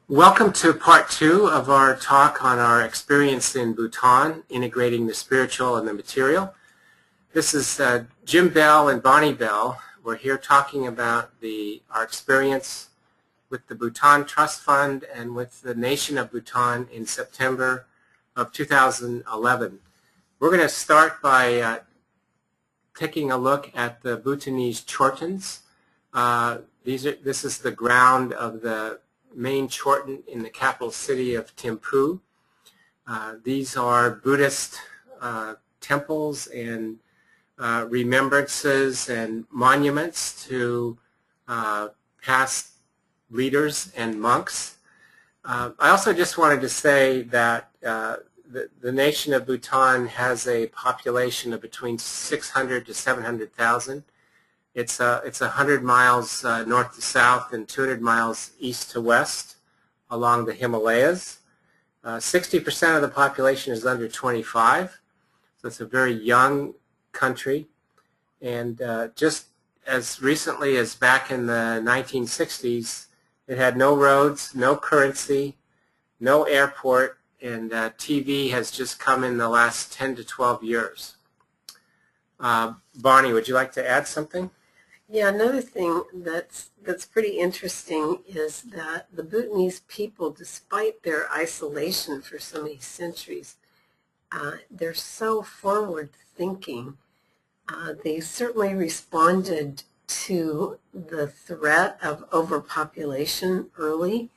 Welcome to part 2 of our talk on our experience in Bhutan, integrating the spiritual and the material. This is Jim Bell and Bonnie Bell. We're here talking about our experience with the Bhutan Trust Fund and with the nation of Bhutan in September of 2011. We're going to start by taking a look at the Bhutanese Chortens. This is the ground of the main Chorten in the capital city of Thimphu. These are Buddhist temples and remembrances and monuments to past leaders and monks. I also just wanted to say that the nation of Bhutan has a population of between 600 to 700,000. It's 100 miles north to south and 200 miles east to west along the Himalayas. 60% of the population is under 25, so it's a very young country. And just as recently as back in the 1960s, it had no roads, no currency, no airport, and TV has just come in the last 10 to 12 years. Bonnie, would you like to add something? Yeah, another thing that's pretty interesting is that the Bhutanese people, despite their isolation for so many centuries, they're so forward-thinking. They certainly responded to the threat of overpopulation early,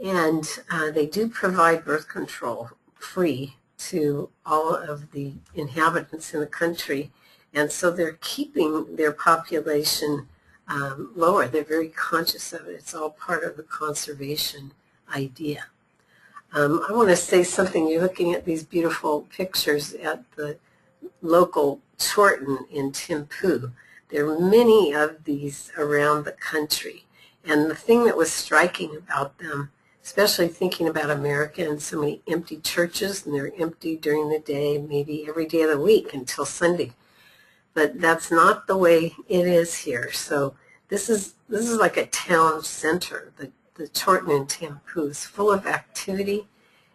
and they do provide birth control free to all of the inhabitants in the country. And so they're keeping their population lower. They're very conscious of it. It's all part of the conservation idea. I want to say something. You're looking at these beautiful pictures at the local Chorten in Thimphu. There are many of these around the country. And the thing that was striking about them, especially thinking about America and so many empty churches, and they're empty during the day, maybe every day of the week until Sunday. But that's not the way it is here. So this is like a town center. The Chorten in Thimphu is full of activity.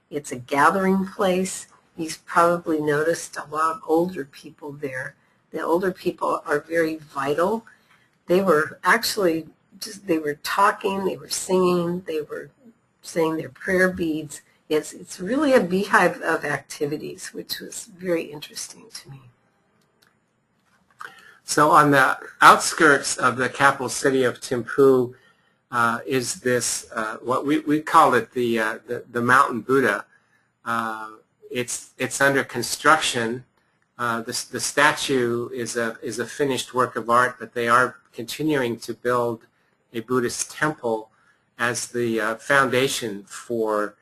It's a gathering place. You've probably noticed a lot of older people there. The older people are very vital. They were actually they were talking, they were singing, they were saying their prayer beads. It's really a beehive of activities, which was very interesting to me. So on the outskirts of the capital city of Thimphu is this, what we call it the Mountain Buddha. It's under construction. The statue is a finished work of art, but they are continuing to build a Buddhist temple as the foundation for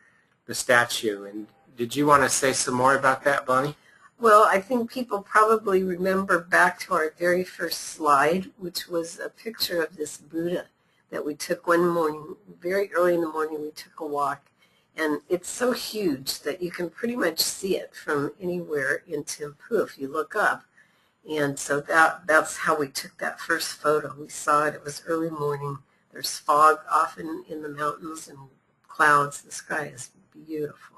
the statue. And did you want to say some more about that, Bonnie? Well, I think people probably remember back to our very first slide, which was a picture of this Buddha that we took one morning. Very early in the morning, we took a walk. And it's so huge that you can pretty much see it from anywhere in Thimphu if you look up. And so that's how we took that first photo. We saw it. It was early morning. There's fog often in the mountains and clouds. The sky is beautiful.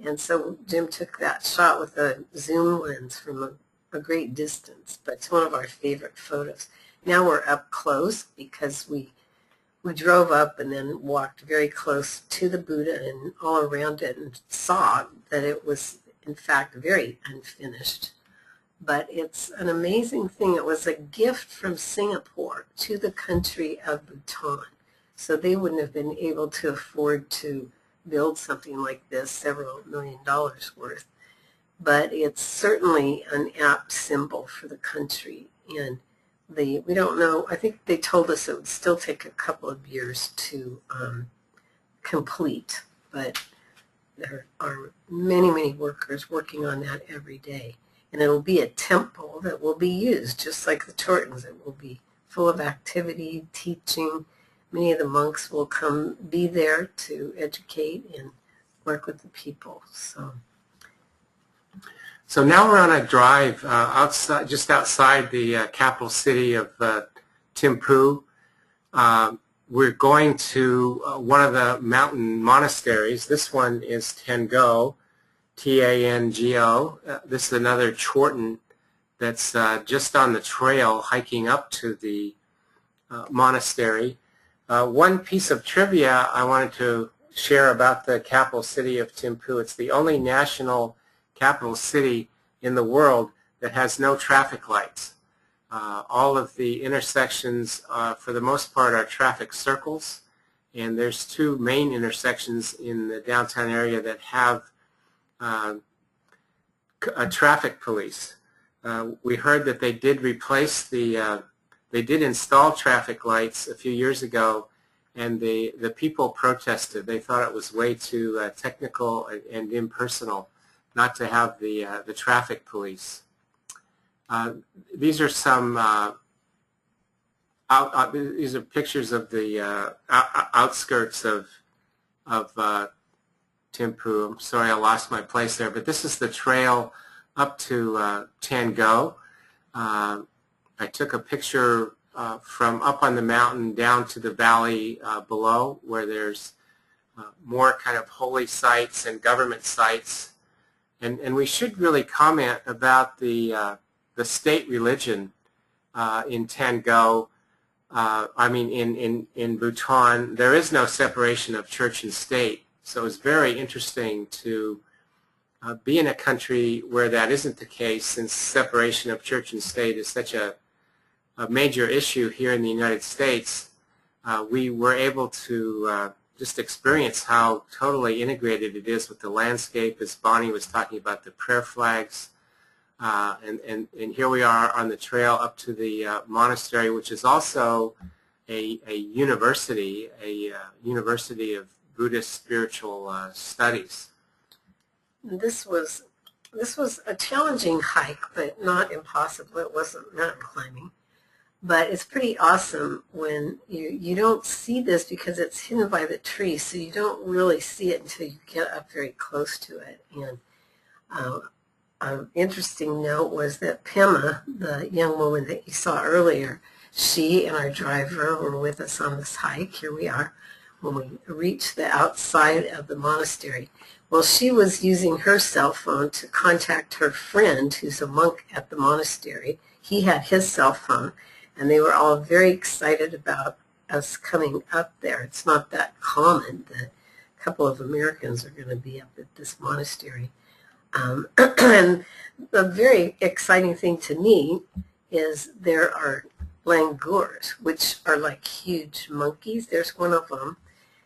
And so Jim took that shot with a zoom lens from a great distance, but it's one of our favorite photos. Now we're up close because we drove up and then walked very close to the Buddha and all around it and saw that it was, in fact, very unfinished. But it's an amazing thing. It was a gift from Singapore to the country of Bhutan. So they wouldn't have been able to afford to build something like this, several $1 million worth. But it's certainly an apt symbol for the country. And we don't know, I think they told us it would still take a couple of years to complete. But there are many, many workers working on that every day. And it'll be a temple that will be used, just like the Chortens. It will be full of activity, teaching. Many of the monks will be there to educate and work with the people. So now we're on a drive just outside the capital city of Thimphu. we're going to one of the mountain monasteries. This one is Tango, Tango. This is another Chorten that's just on the trail hiking up to the monastery. One piece of trivia I wanted to share about the capital city of Thimphu. It's the only national capital city in the world that has no traffic lights. All of the intersections, for the most part, are traffic circles, and there's two main intersections in the downtown area that have a traffic police. We heard that they did replace they did install traffic lights a few years ago, and the people protested. They thought it was way too technical and impersonal not to have the traffic police. These are some these are pictures of the outskirts of Thimphu. I'm sorry I lost my place there, but this is the trail up to Tango. I took a picture from up on the mountain down to the valley below, where there's more kind of holy sites and government sites. And we should really comment about the state religion in Tango. I mean, in Bhutan, there is no separation of church and state. So it's very interesting to be in a country where that isn't the case, since separation of church and state is such a major issue here in the United States. We were able to just experience how totally integrated it is with the landscape, as Bonnie was talking about the prayer flags. And here we are on the trail up to the monastery, which is also a university of Buddhist spiritual studies. This was a challenging hike, but not impossible. It wasn't mountain climbing. But it's pretty awesome when you don't see this because it's hidden by the trees, so you don't really see it until you get up very close to it. And an interesting note was that Pema, the young woman that you saw earlier, she and our driver were with us on this hike. Here we are when we reached the outside of the monastery. Well, she was using her cell phone to contact her friend who's a monk at the monastery. He had his cell phone, and they were all very excited about us coming up there. It's not that common that a couple of Americans are going to be up at this monastery. And the very exciting thing to me is there are langurs, which are like huge monkeys. There's one of them.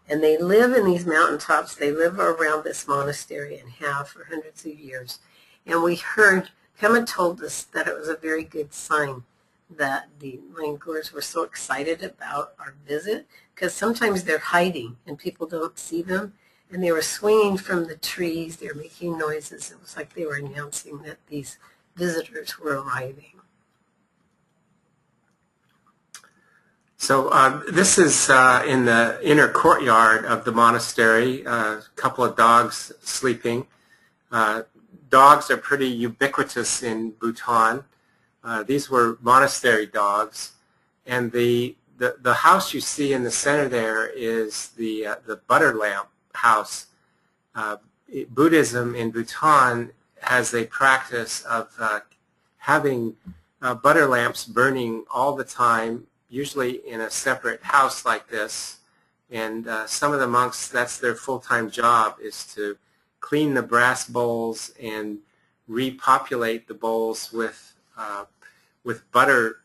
And they live in these mountaintops. They live around this monastery and have for hundreds of years. And we heard, Pema told us that it was a very good sign that the langurs were so excited about our visit, because sometimes they're hiding and people don't see them. And they were swinging from the trees. They were making noises. It was like they were announcing that these visitors were arriving. So this is in the inner courtyard of the monastery, a couple of dogs sleeping. Dogs are pretty ubiquitous in Bhutan. These were monastery dogs. And the house you see in the center there is the butter lamp house. Buddhism in Bhutan has a practice of having butter lamps burning all the time, usually in a separate house like this. And some of the monks, that's their full-time job, is to clean the brass bowls and repopulate the bowls with butter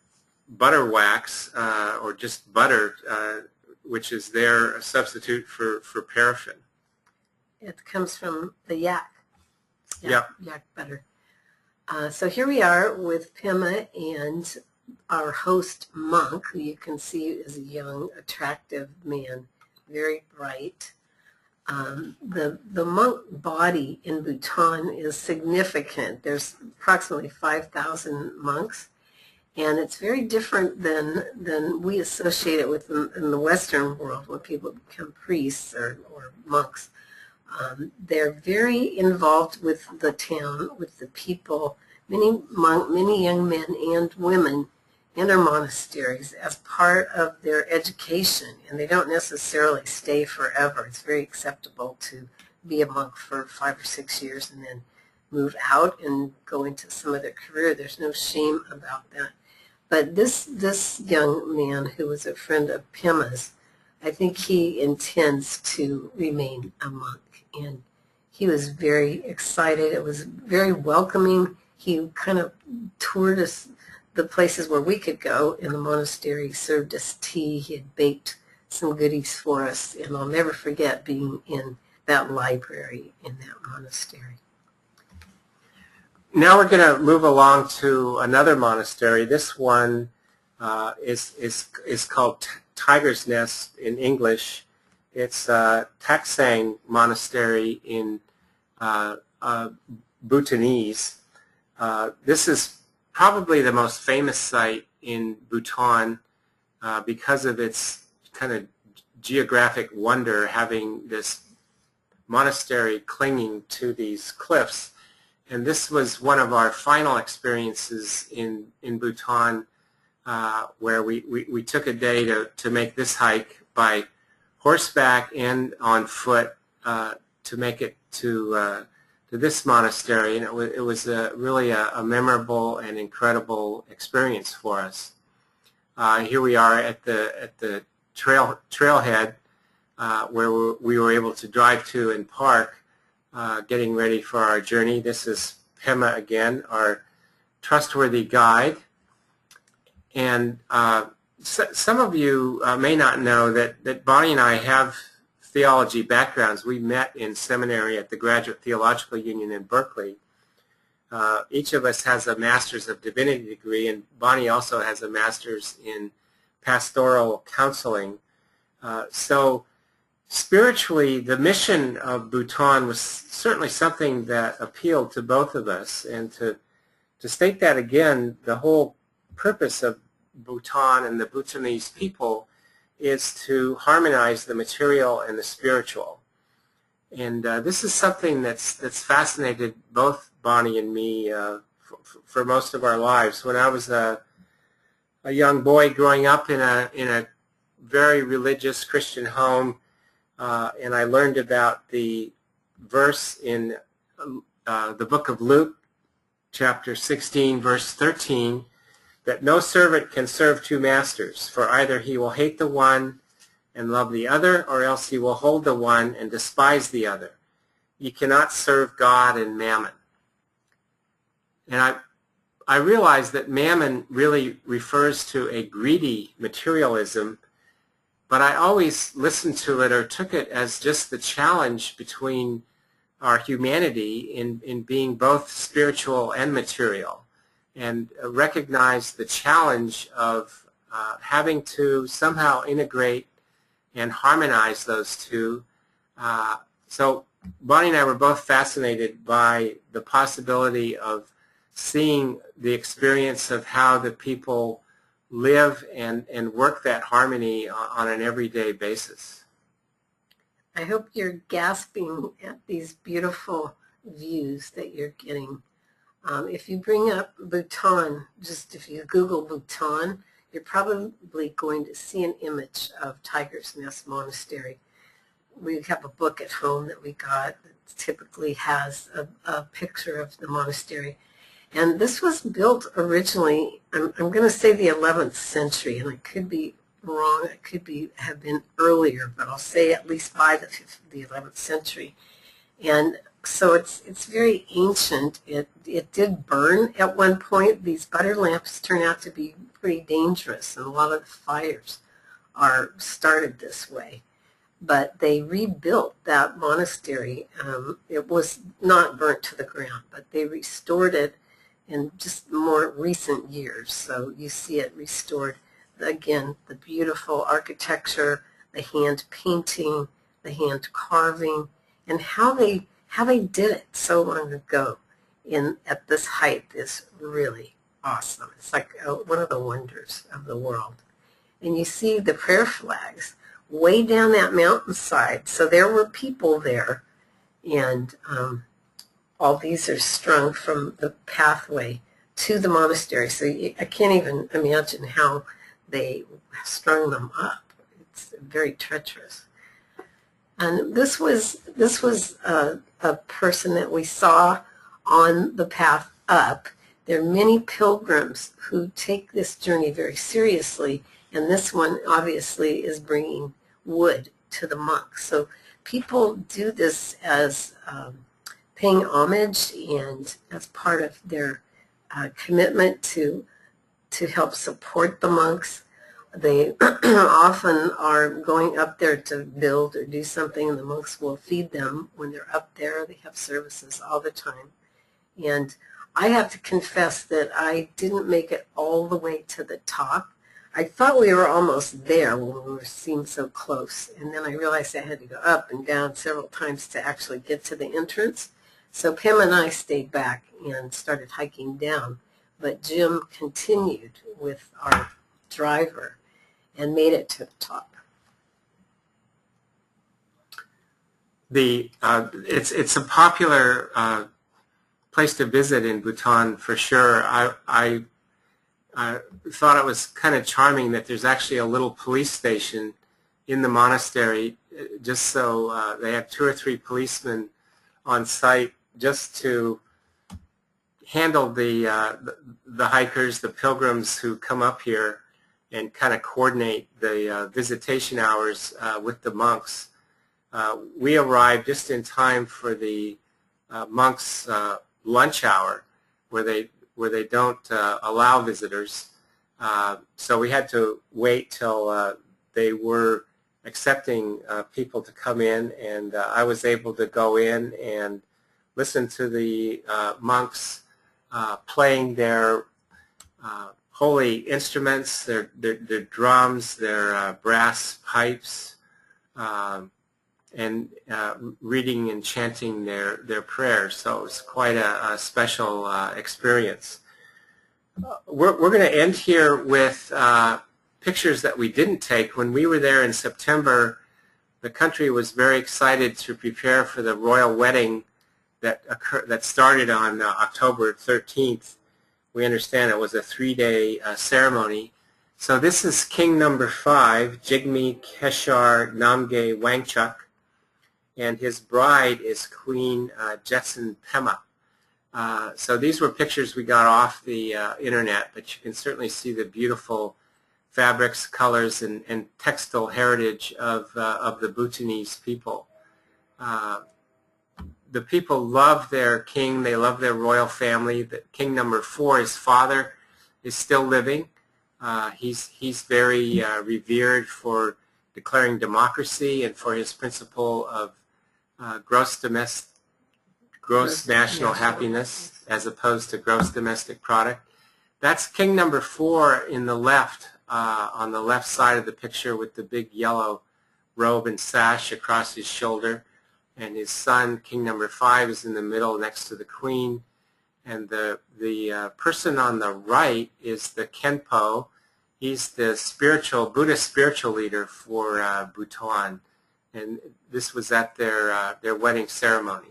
wax or just butter, which is their substitute for paraffin. It comes from the yak. Yep. Yak butter. So here we are with Pema and our host monk, who you can see is a young, attractive man, very bright. The monk body in Bhutan is significant. There's approximately 5,000 monks, and it's very different than we associate it with in the Western world when people become priests or monks. They're very involved with the town, with the people, many young men and women, enter monasteries as part of their education, and they don't necessarily stay forever. It's very acceptable to be a monk for 5 or 6 years and then move out and go into some other career. There's no shame about that. But this young man who was a friend of Pema's, I think he intends to remain a monk, and he was very excited. It was very welcoming. He kind of toured us the places where we could go in the monastery, served us tea. He had baked some goodies for us, and I'll never forget being in that library in that monastery. Now we're going to move along to another monastery. This one is called Tiger's Nest in English. It's Taksang Monastery in Bhutanese. This is probably the most famous site in Bhutan because of its kind of geographic wonder, having this monastery clinging to these cliffs. And this was one of our final experiences in Bhutan, where we took a day to make this hike by horseback and on foot to make it to this monastery, and it was really a memorable and incredible experience for us. Here we are at the trailhead where we were able to drive to and park, getting ready for our journey. This is Pema again, our trustworthy guide. And some of you may not know that Bonnie and I have theology backgrounds. We met in seminary at the Graduate Theological Union in Berkeley. Each of us has a Master's of Divinity degree, and Bonnie also has a Master's in Pastoral Counseling. So spiritually, the mission of Bhutan was certainly something that appealed to both of us. And to state that again, the whole purpose of Bhutan and the Bhutanese people is to harmonize the material and the spiritual. And this is something that's fascinated both Bonnie and me for most of our lives. When I was a young boy growing up in a very religious Christian home, and I learned about the verse in the book of Luke, chapter 16, verse 13, that no servant can serve two masters, for either he will hate the one and love the other, or else he will hold the one and despise the other. You cannot serve God and mammon. And I realized that mammon really refers to a greedy materialism, but I always listened to it or took it as just the challenge between our humanity in being both spiritual and material, and recognize the challenge of having to somehow integrate and harmonize those two. So Bonnie and I were both fascinated by the possibility of seeing the experience of how the people live and work that harmony on an everyday basis. I hope you're gasping at these beautiful views that you're getting. If you bring up Bhutan, just if you Google Bhutan, you're probably going to see an image of Tiger's Nest Monastery. We have a book at home that we got that typically has a picture of the monastery. And this was built originally, I'm going to say the 11th century, and I could be wrong, it could have been earlier, but I'll say at least by the 11th century. And so it's very ancient. It did burn at one point. These butter lamps turn out to be pretty dangerous, and a lot of the fires are started this way. But they rebuilt that monastery. It was not burnt to the ground, but they restored it in just more recent years. So you see it restored. Again, the beautiful architecture, the hand painting, the hand carving, and how they did it so long ago at this height is really awesome. It's like one of the wonders of the world. And you see the prayer flags way down that mountainside. So there were people there, and all these are strung from the pathway to the monastery. So I can't even imagine how they strung them up. It's very treacherous. And this was a person that we saw on the path up. There are many pilgrims who take this journey very seriously, and this one obviously is bringing wood to the monks. So people do this as paying homage and as part of their commitment to help support the monks. They often are going up there to build or do something, and the monks will feed them when they're up there. They have services all the time. And I have to confess that I didn't make it all the way to the top. I thought we were almost there when we were seen so close, and then I realized I had to go up and down several times to actually get to the entrance. So Pam and I stayed back and started hiking down, but Jim continued with our driver and made it to the top. It's a popular place to visit in Bhutan for sure. I thought it was kind of charming that there's actually a little police station in the monastery, just so they have 2 or 3 policemen on site just to handle the hikers, the pilgrims who come up here, and kind of coordinate the visitation hours with the monks. We arrived just in time for the monks' lunch hour, where they don't allow visitors. So we had to wait till they were accepting people to come in, and I was able to go in and listen to the monks playing their holy instruments, their drums, their brass pipes, and reading and chanting their prayers. So it was quite a special experience. We're going to end here with pictures that we didn't take. When we were there in September, the country was very excited to prepare for the royal wedding that started on October 13th. We understand it was a 3-day ceremony. So this is King number 5, Jigme Kheshar Namgyel Wangchuck, and his bride is Queen Jetsun Pema. So these were pictures we got off the internet, but you can certainly see the beautiful fabrics, colors, and textile heritage of the Bhutanese people. The people love their king. They love their royal family. The king number 4, his father, is still living. He's very revered for declaring democracy and for his principle of gross national happiness as opposed to gross domestic product. That's king number 4 in the left, on the left side of the picture, with the big yellow robe and sash across his shoulder. And his son, king number 5, is in the middle next to the queen. And the person on the right is the Khenpo. He's the Buddhist spiritual leader for Bhutan. And this was at their wedding ceremony.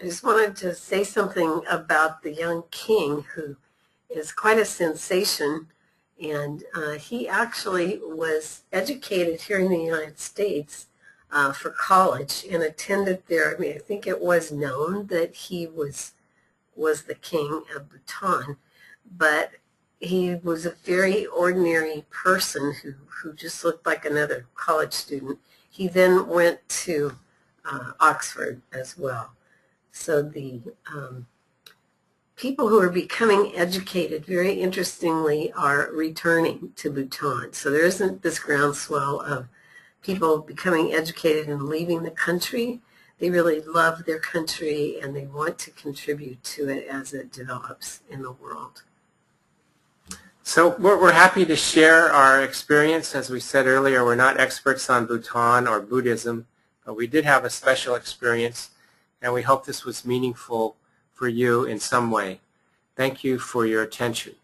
I just wanted to say something about the young king, who is quite a sensation. And he actually was educated here in the United States for college and attended there. I mean, I think it was known that he was the king of Bhutan, but he was a very ordinary person who just looked like another college student. He then went to Oxford as well. So the people who are becoming educated, very interestingly, are returning to Bhutan. So there isn't this groundswell of people becoming educated and leaving the country. They really love their country and they want to contribute to it as it develops in the world. So we're happy to share our experience. As we said earlier, we're not experts on Bhutan or Buddhism, but we did have a special experience, and we hope this was meaningful for you in some way. Thank you for your attention.